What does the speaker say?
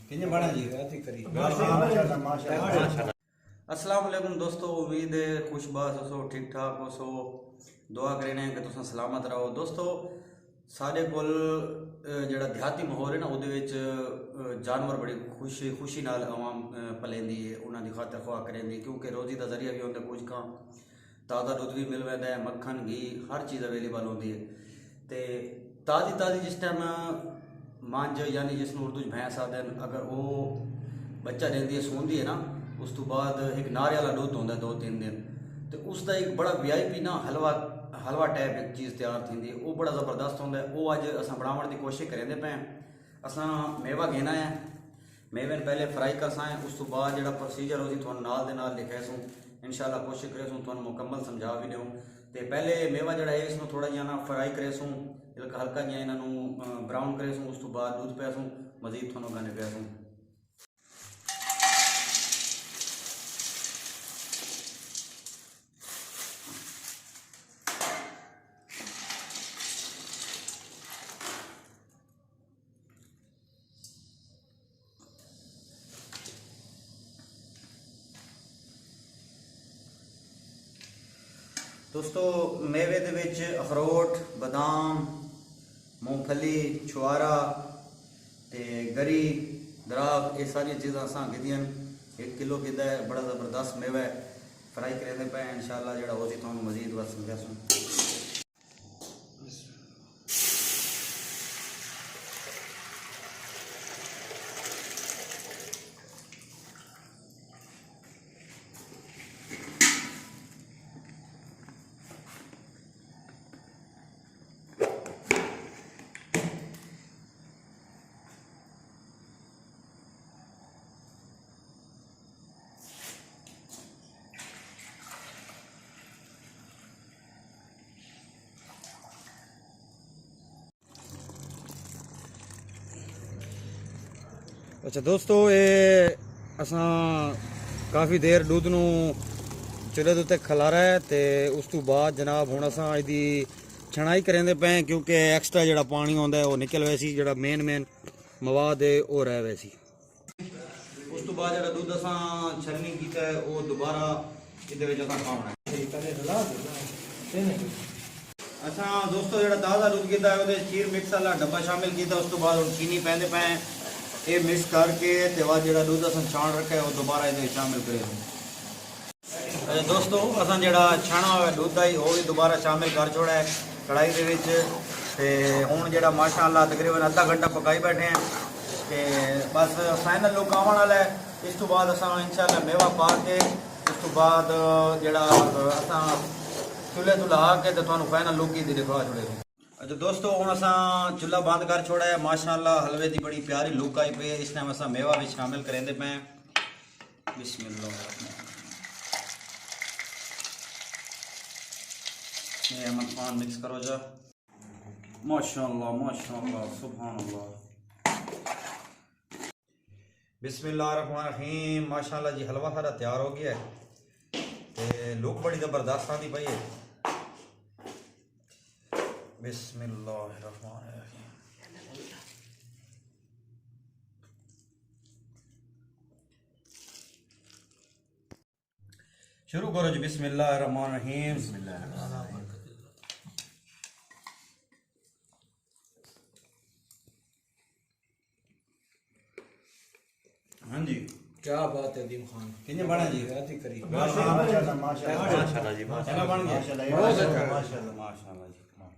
अस्सलाम वालेकुम दोस्तों, उम्मीद है खुशबाश हो, ठीक ठाक हो, दुआ करने कि तुम सलामत रहो। दोस्तों साढ़े कोल जेड़ा देहाती माहौल है ना, उहदे विच जानवर बड़ी खुशी नाल आवाम पलेंदी है, उन्हां दी खातर ख्वाह करेंदी, क्योंकि रोजी का जरिया भी होंदा, कुछ का ताज़ा दुध भी मिल वैंदा है, मक्खन घी हर चीज़ अवेलेबल होंदी है। ते ताज़ी जिस टाइम मंझ यानी जिसनूं उर्दू भैंस आखदे न, अगर वो बच्चा देंदी है, सूंदी है ना, उस तो बाद एक नारे वाला दुध होंदा 2-3 दिन, तो उसका एक बड़ा VIP ना हलवा टाइप एक चीज़ तैयार थी, वो बड़ा ज़बरदस्त होंदा है। वो अज अस बनाने की कोशिश करेंदे पे। अस मेवा घेना है, मेवे पहले फ्राई करसा है, उस तो बाद जो प्रोसीजर उसी थोड़ा नाल दे नाल लिखे सूँ, इंशाल्लाह कोशिश करे सूँ थोड़ा मुकम्मल समझा भी दूँ। तो पहले मेवा जड़ा है इसमें थोड़ा जिहा ना फ्राई करे सूँ, हल्का जिहा इन्हों ब्राउन करे सूँ, उस तो बाद दूध पै सूँ, मजीद थोड़ा गाने पै सूँ। दोस्तों मेवे दे विच अखरोट, बादाम, मूंगफली, छुआरा ते गरी, दराग, ये सारी चीज़ां असां गिदियां। 1 किलो गिदा है, बड़ा ज़बरदस्त मेवा है, फ्राई करेंदे पे इंशाल्लाह जेड़ा होसी तुहानूं मजीद वक्त समझासूं। अच्छा दोस्तों, ये असा काफ़ी देर दूध नू चुल्हे के उत्ते खलारा है, तो उस तो बाद जनाब हुण असा इसकी छनाई करेंदे पे, क्योंकि एक्सट्रा जो पानी आता है वो निकल वैसी, जो मेन मवाद है वो रह वैसी। उस तो बाद जो दूध असा छलनी किया है वो दोबारा ये पाना है। असा दोस्तों जो ताज़ा दूध किया है वो खीर मिक्स वाला डब्बा शामिल किया, उस तो बाद चीनी पैंदे पे ये मिक्स करके ते बाद जो दूध अस छाण रखा है वो दोबारा ये शामिल करें। अच्छा दोस्तों, अस जो छाणा हुआ दूध है वो भी दोबारा शामिल कर छोड़ा है कढ़ाई के। हूँ जो माशाअल्लाह तकरीबन आधा घंटा पकाई बैठे हैं, तो बस फाइनल लुक आने वाला है। इस तो बाद अस इंशाअल्लाह मेवा पा के उस तो बाद जो अस चूल्हे तो ला के तो फाइनल लुक ही दिखा छोड़े। अच्छा दोस्तों, हूँ असा चूल्हा बंद कर छोड़ा है, माशाअल्लाह हलवे की बड़ी प्यारी लुक आई पे। इस टाइम असा मेवा भी शामिल करेंदे पे। बिस्मिल्लाह, ये अहमद खान मिक्स करो जा। माशाअल्लाह माशाअल्लाह सुभान अल्लाह। बिस्मिल्लाहिर्रहमानिर्रहीम। माशाअल्लाह जी हलवा सारा तैयार हो गया है, ते लुक बड़ी ज़बरदस्त आती पई है। बिस्मिल्लाहिर्रहमानिर्रहीम। शुरू करो जी। बिस्मिल्लाहिर्रहमानिर्रहीम। हाँ जी, क्या बात है दीम खान, कितने बना जी? माशाअल्लाह माशाअल्लाह जी, माशाअल्लाह बन गया, माशाअल्लाह माशाअल्लाह जी।